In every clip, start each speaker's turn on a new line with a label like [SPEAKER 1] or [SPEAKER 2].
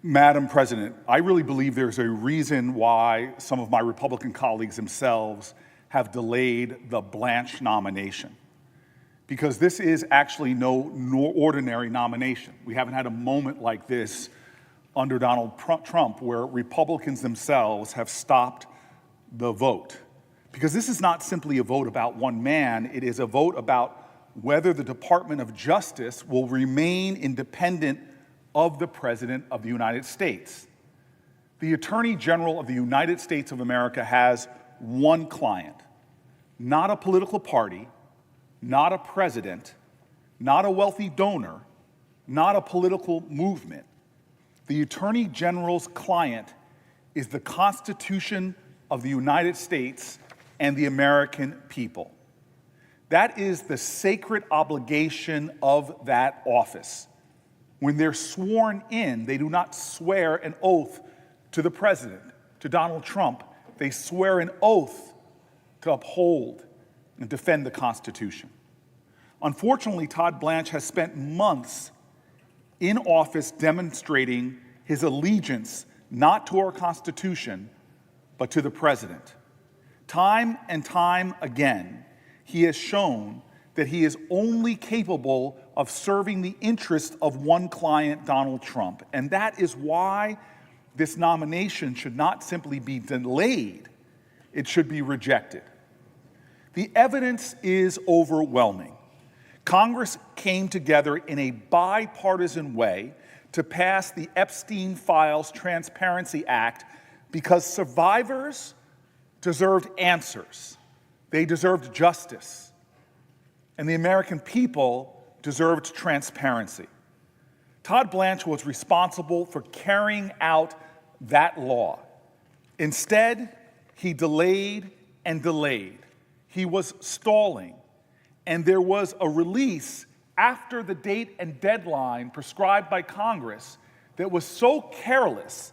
[SPEAKER 1] Madam President, I really believe there's a reason why some of my Republican colleagues themselves have delayed the Blanche nomination, because this is actually no ordinary nomination. We haven't had a moment like this under Donald Trump where Republicans themselves have stopped the vote. Because this is not simply a vote about one man, it is a vote about whether the Department of Justice will remain independent of the President of the United States. The Attorney General of the United States of America has one client, not a political party, not a president, not a wealthy donor, not a political movement. The Attorney General's client is the Constitution of the United States and the American people. That is the sacred obligation of that office. When they're sworn in, they do not swear an oath to the president, to Donald Trump. They swear an oath to uphold and defend the Constitution. Unfortunately, Todd Blanche has spent months in office demonstrating his allegiance not to our Constitution, but to the president. Time and time again, he has shown that he is only capable of serving the interests of one client, Donald Trump. And that is why this nomination should not simply be delayed, it should be rejected. The evidence is overwhelming. Congress came together in a bipartisan way to pass the Epstein Files Transparency Act because survivors deserved answers. They deserved justice. And the American people deserved transparency. Todd Blanche was responsible for carrying out that law. Instead, he delayed and delayed. He was stalling. And there was a release after the date and deadline prescribed by Congress that was so careless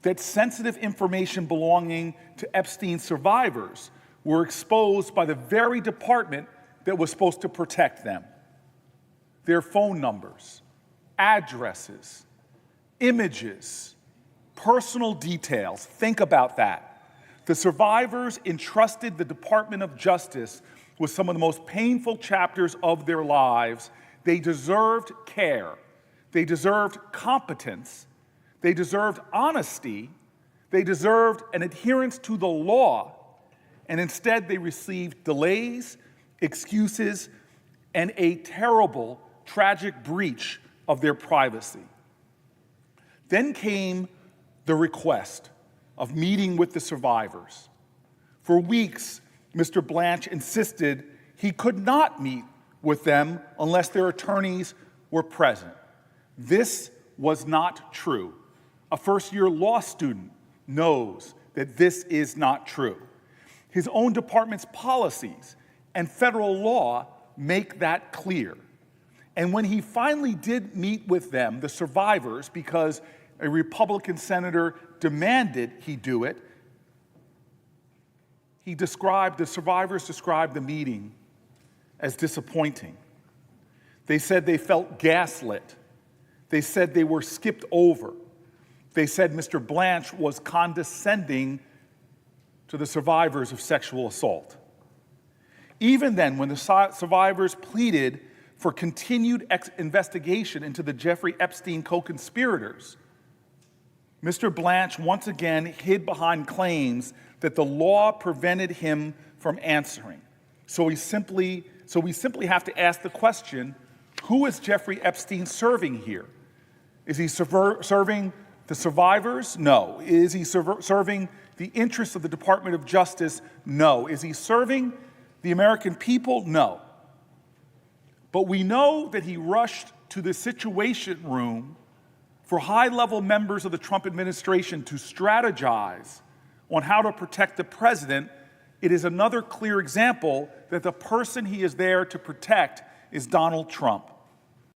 [SPEAKER 1] that sensitive information belonging to Epstein survivors were exposed by the very department that was supposed to protect them. Their phone numbers, addresses, images, personal details. Think about that. The survivors entrusted the Department of Justice with some of the most painful chapters of their lives. They deserved care. They deserved competence. They deserved honesty. They deserved an adherence to the law. And instead, they received delays, excuses, and a terrible, tragic breach of their privacy. Then came the request of meeting with the survivors. For weeks, Mr. Blanche insisted he could not meet with them unless their attorneys were present. This was not true. A first-year law student knows that this is not true. His own department's policies and federal law make that clear. And when he finally did meet with them, the survivors, because a Republican senator demanded he do it, the survivors described the meeting as disappointing. They said they felt gaslit. They said they were skipped over. They said Mr. Blanche was condescending to the survivors of sexual assault. Even then, when the survivors pleaded for continued investigation into the Jeffrey Epstein co-conspirators, Mr. Blanche once again hid behind claims that the law prevented him from answering. So we simply have to ask the question, who is Jeffrey Epstein serving here? Is he serving the survivors? No. Is he serving the interests of the Department of Justice? No. Is he serving the American people? No. But we know that he rushed to the Situation Room for high-level members of the Trump administration to strategize on how to protect the president. It is another clear example that the person he is there to protect is Donald Trump.